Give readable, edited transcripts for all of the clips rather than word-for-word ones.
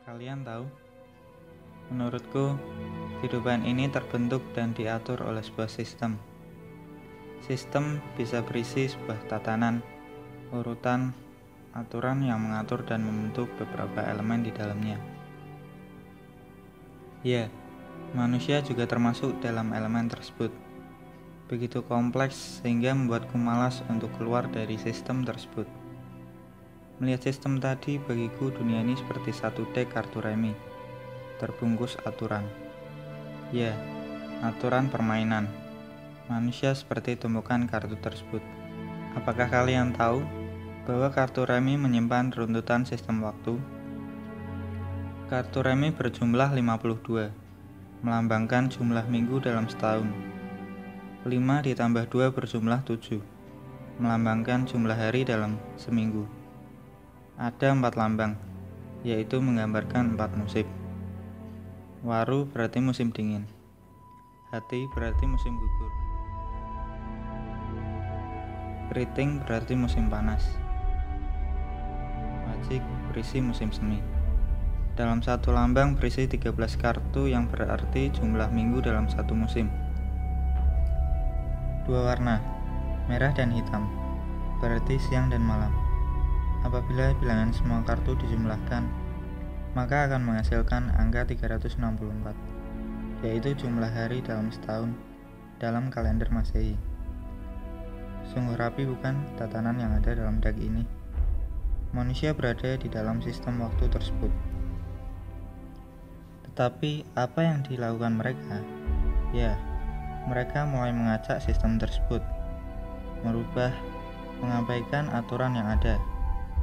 Kalian tahu, menurutku, kehidupan ini terbentuk dan diatur oleh sebuah sistem. Sistem bisa berisi sebuah tatanan, urutan, aturan yang mengatur dan membentuk beberapa elemen di dalamnya. Ya, manusia juga termasuk dalam elemen tersebut. Begitu kompleks sehingga membuatku malas untuk keluar dari sistem tersebut. Melihat sistem tadi, bagiku dunia ini seperti satu dek kartu remi, terbungkus aturan. Ya, aturan permainan. Manusia seperti tumpukan kartu tersebut. Apakah kalian tahu bahwa kartu remi menyimpan runtutan sistem waktu? Kartu remi berjumlah 52, melambangkan jumlah minggu dalam setahun. 5 ditambah 2 berjumlah 7, melambangkan jumlah hari dalam seminggu. Ada 4 lambang, yaitu menggambarkan 4 musim. Waru berarti musim dingin. Hati berarti musim gugur. Keriting berarti musim panas. Wajik berisi musim semi. Dalam satu lambang berisi 13 kartu yang berarti jumlah minggu dalam satu musim. 2 warna, merah dan hitam, berarti siang dan malam. Apabila bilangan semua kartu dijumlahkan, maka akan menghasilkan angka 364, yaitu jumlah hari dalam setahun dalam kalender Masehi. Sungguh rapi bukan tatanan yang ada dalam dek ini? Manusia berada di dalam sistem waktu tersebut. Tetapi apa yang dilakukan mereka? Ya, mereka mulai mengacak sistem tersebut, merubah, mengabaikan aturan yang ada,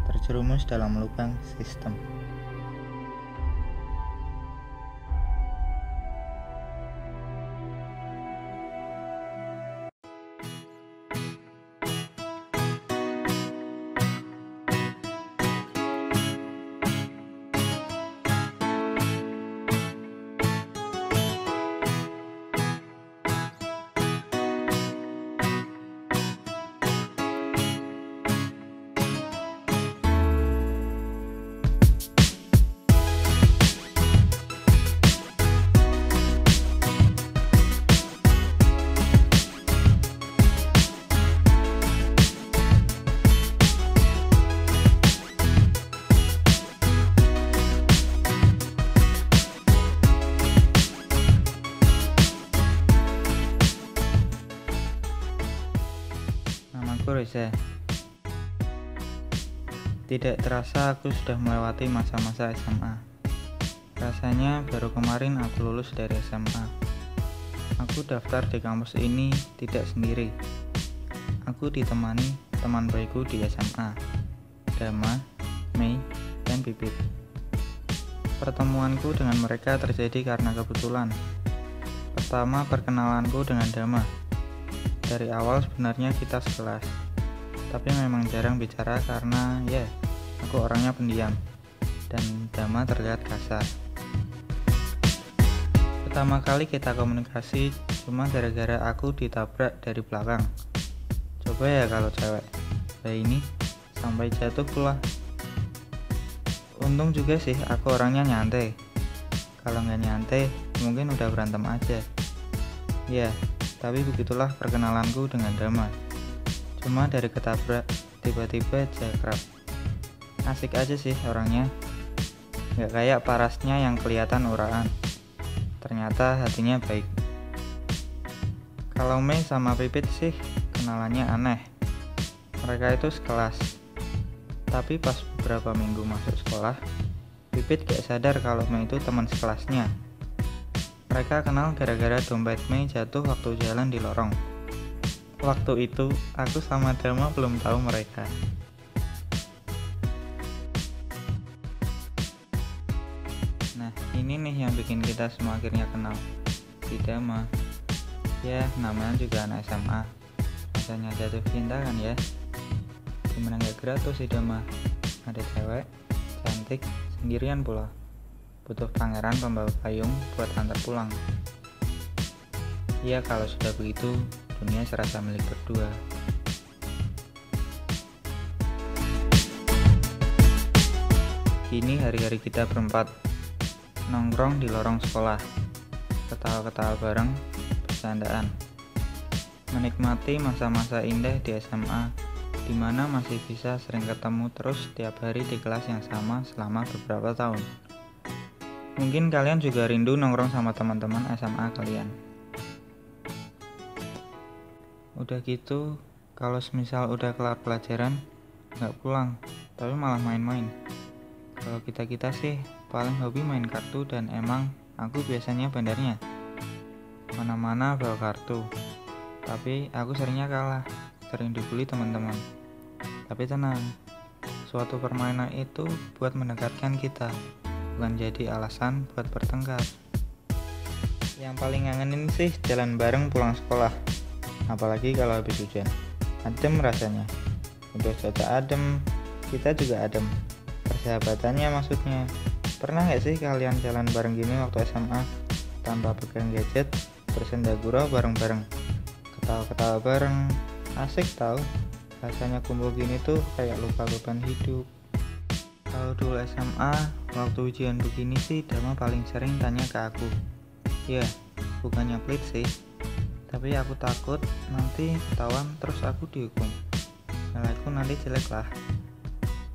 terjerumus dalam lubang sistem. Namaku Reza. Tidak terasa aku sudah melewati masa-masa SMA. Rasanya baru kemarin aku lulus dari SMA. Aku daftar di kampus ini tidak sendiri. Aku ditemani teman baikku di SMA, Dama, Mei, dan Pipit. Pertemuanku dengan mereka terjadi karena kebetulan. Pertama, perkenalanku dengan Dama. Dari awal sebenarnya kita sekelas, tapi memang jarang bicara karena aku orangnya pendiam dan Dama terlihat kasar. Pertama kali kita komunikasi cuma gara-gara aku ditabrak dari belakang. Coba ya kalau cewek, ini sampai jatuh pula. Untung juga sih aku orangnya nyantai. Kalau nggak nyantai mungkin udah berantem aja. Ya, tapi begitulah perkenalanku dengan Dama. Cuma dari ketabrak, tiba-tiba jakrab. Asik aja sih orangnya. Gak kayak parasnya yang kelihatan uraan. Ternyata hatinya baik. Kalau Mei sama Pipit sih kenalannya aneh. Mereka itu sekelas. Tapi pas beberapa minggu masuk sekolah, Pipit gak sadar kalau Mei itu teman sekelasnya. Mereka kenal gara-gara dompet Mei jatuh waktu jalan di lorong. Waktu itu, aku sama Dama belum tahu mereka. Nah, ini nih yang bikin kita semua akhirnya kenal. Si Dama. Ya, namanya juga anak SMA. Rasanya jatuh cinta kan ya? Gimana gak gerak tuh si Dama? Ada cewek, cantik, sendirian pula. Butuh pangeran pembawa payung buat antar pulang. Ya kalau sudah begitu, dunia serasa milik berdua. Kini hari-hari kita berempat nongkrong di lorong sekolah, ketawa-ketawa bareng, bercandaan, menikmati masa-masa indah di SMA, di mana masih bisa sering ketemu terus setiap hari di kelas yang sama selama beberapa tahun. Mungkin kalian juga rindu nongkrong sama teman-teman SMA kalian. Udah gitu, kalau semisal udah kelar pelajaran, nggak pulang, tapi malah main-main. Kalau kita sih paling hobi main kartu, dan emang aku biasanya bandarnya. Mana-mana bawa kartu, tapi aku seringnya kalah, sering dibully teman-teman. Tapi tenang, suatu permainan itu buat mendekatkan kita, bukan jadi alasan buat bertengkar. Yang paling ngangenin sih jalan bareng pulang sekolah, apalagi kalau habis hujan. Adem rasanya, udah cuaca adem, kita juga adem. Persahabatannya maksudnya. Pernah gak sih kalian jalan bareng gini waktu SMA, tanpa pegang gadget, bersenda gurau bareng-bareng, ketawa-ketawa bareng, asik tahu. Rasanya kumpul gini tuh kayak lupa beban hidup. Kalau dulu SMA, waktu ujian begini sih Dama paling sering tanya ke aku. Ya, bukannya pelit sih, tapi aku takut nanti ketahuan terus aku dihukum. Nilaiku nanti jelek lah.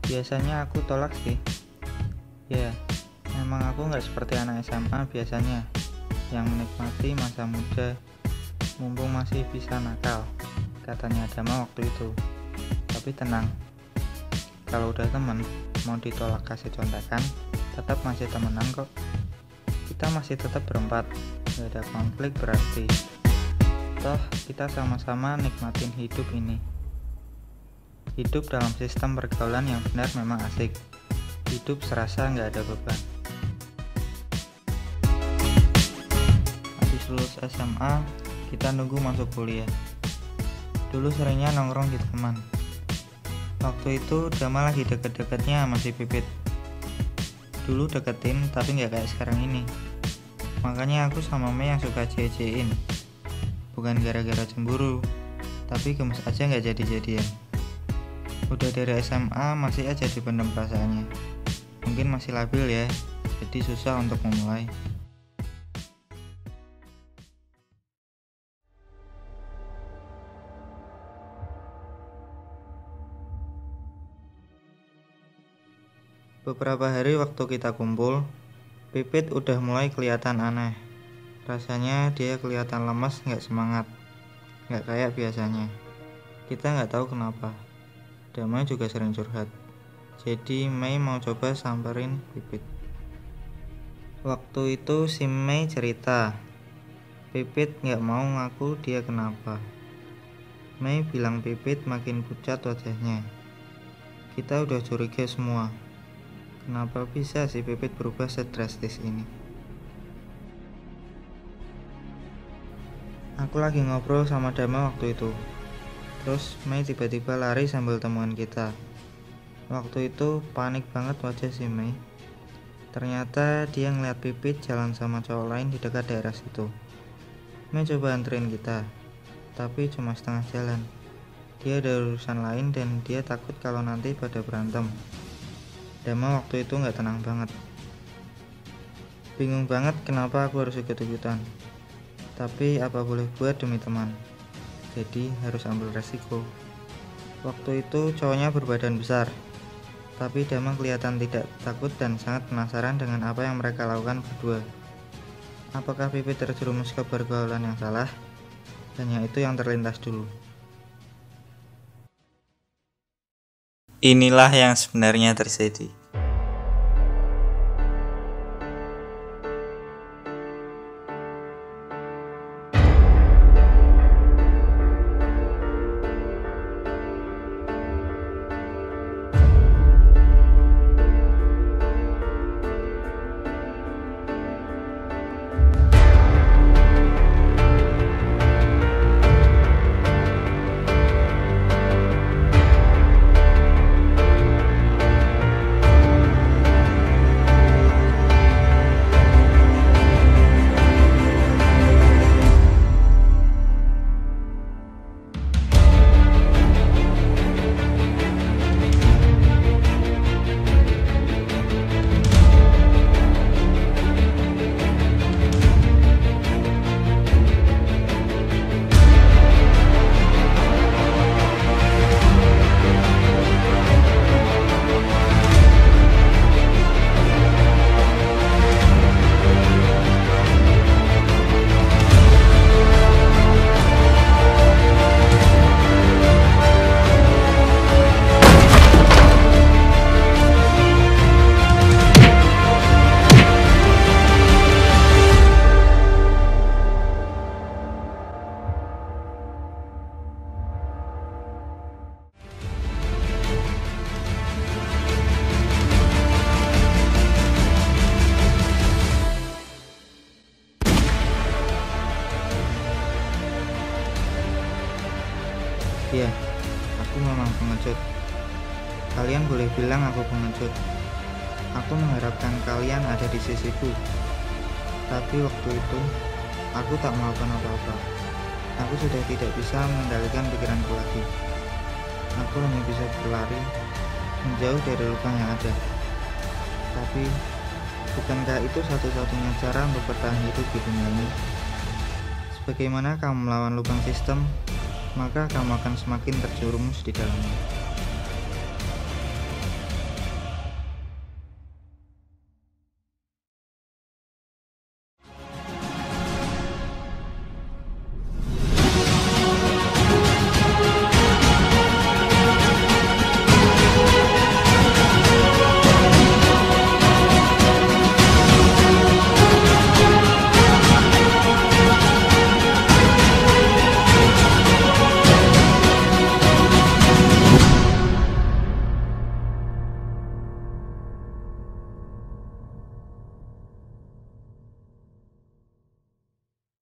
Biasanya aku tolak sih. Ya, memang aku gak seperti anak SMA biasanya, yang menikmati masa muda, mumpung masih bisa nakal, katanya Dama waktu itu. Tapi tenang, kalau udah temen, mau ditolak kasih contekan, tetap masih temenan kok. Kita masih tetap berempat, gak ada konflik berarti. Toh kita sama-sama nikmatin hidup ini. Hidup dalam sistem pergaulan yang benar memang asik. Hidup serasa gak ada beban. Habis lulus SMA, kita nunggu masuk kuliah. Dulu seringnya nongkrong di taman. Waktu itu Dama lagi deket-deketnya sama si Pipit. Dulu deketin tapi gak kayak sekarang ini. Makanya aku sama Mei yang suka cie-ciein. Bukan gara-gara cemburu, tapi gemes aja gak jadi-jadian. Udah dari SMA masih aja dipendam perasaannya. Mungkin masih labil ya, jadi susah untuk memulai. Beberapa hari waktu kita kumpul, Pipit udah mulai kelihatan aneh. Rasanya dia kelihatan lemas, gak semangat, gak kayak biasanya. Kita gak tahu kenapa. Dama juga sering curhat. Jadi Mei mau coba samperin Pipit. Waktu itu si Mei cerita, Pipit gak mau ngaku dia kenapa. Mei bilang Pipit makin pucat wajahnya. Kita udah curiga semua. Kenapa bisa si Pipit berubah sedrastis ini? Aku lagi ngobrol sama Dama waktu itu. Terus Mei tiba-tiba lari sambil temuan kita. Waktu itu panik banget wajah si Mei. Ternyata dia ngeliat Pipit jalan sama cowok lain di dekat daerah situ. Mei coba anterin kita, tapi cuma setengah jalan. Dia ada urusan lain dan dia takut kalau nanti pada berantem. Dama waktu itu gak tenang banget. Bingung banget kenapa aku harus ikut-ikutan. Tapi apa boleh buat demi teman. Jadi harus ambil resiko. Waktu itu cowoknya berbadan besar, tapi Dama kelihatan tidak takut dan sangat penasaran dengan apa yang mereka lakukan berdua. Apakah Pipit terjerumus ke pergaulan yang salah? Hanya itu yang terlintas dulu. Inilah yang sebenarnya terjadi. boleh bilang aku pengecut. Aku mengharapkan kalian ada di sisiku. Tapi waktu itu, aku tak melakukan apa-apa. Aku sudah tidak bisa mengendalikan pikiranku lagi. Aku hanya bisa berlari, menjauh dari lubang yang ada. Tapi, bukankah itu satu-satunya cara untuk bertahan hidup di dunia ini? Sebagaimana kamu melawan lubang sistem, maka kamu akan semakin terjerumus di dalamnya.